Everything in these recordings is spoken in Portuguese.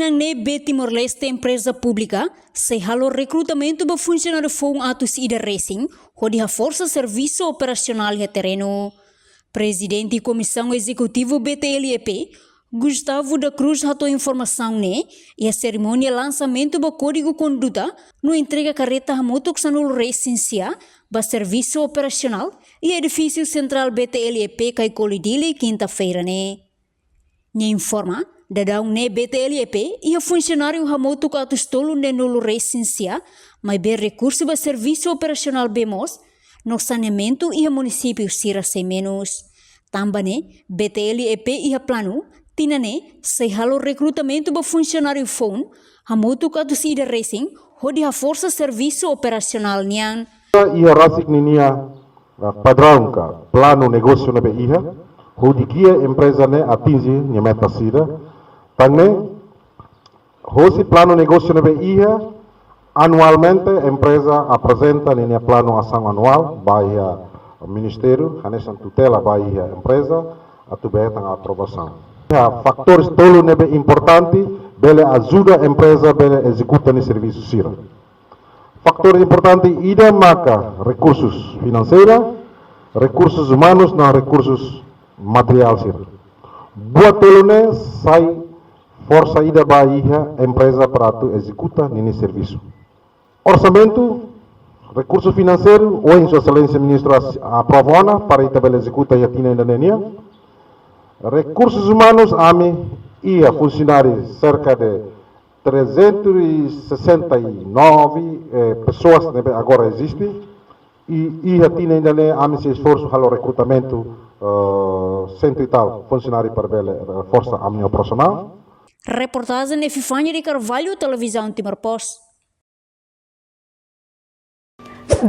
Tinang nebe Timor-Leste empresa pública, se halo recrutamento ba funcionário foi atos ida racing, onde a força serviço operacional e terreno. Presidente e Comissão Executivo BTLEP, Gustavo da Cruz ratou informação e a cerimônia lançamento do código conduta no entrega carreta a motoxanul racing ba serviço operacional e edifício central BTLEP cai colidile quinta-feira informa dadang BTLEP e a funcionário hamoto katus tolu nenulu racing mas be recurso ba serviço operacional bemos no saneamento e a município sira sem menos. Também BTLEP e a plano tinane se halo recrutamento ba funcionário phone hamotu katus ida racing hodi a força serviço operacional nian ia rasik ninia padrão ka plano negócio na BIA hodi kia empresa atinge nia meta sida também hoje plano negócio na BIA anualmente a empresa apresenta ninia plano ação anual bahia ministério hanesan tutela bahia empresa atubeta a aprovação. Fatores tolo nebe importante bele ajuda a empresa bele executa ni serviço sira. Fator importante ida maka recursos financeiros, recursos humanos na recursos material sira. Buat tolo ne sai força ida bahia empresa para tu executa ni serviço. Orçamento, recursos financeiros, ou em sua excelência ministro aprovona para ita bele executa e atina indania. Recursos humanos, e a funcionários, cerca de 369 pessoas agora existem, e a tina ainda se esforço para o recrutamento cento e tal funcionários para a força operacional. Reportagem de Fifanya de Carvalho, Televisão Timor-Post.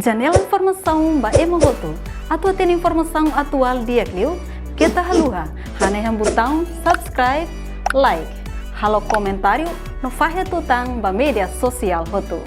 Janela informação ba emogoto. Atua tem informação atual dia Clio. Kita haluha, haneham botão subscribe, like, halo comentário no faixa tutang ba media sosial hotu.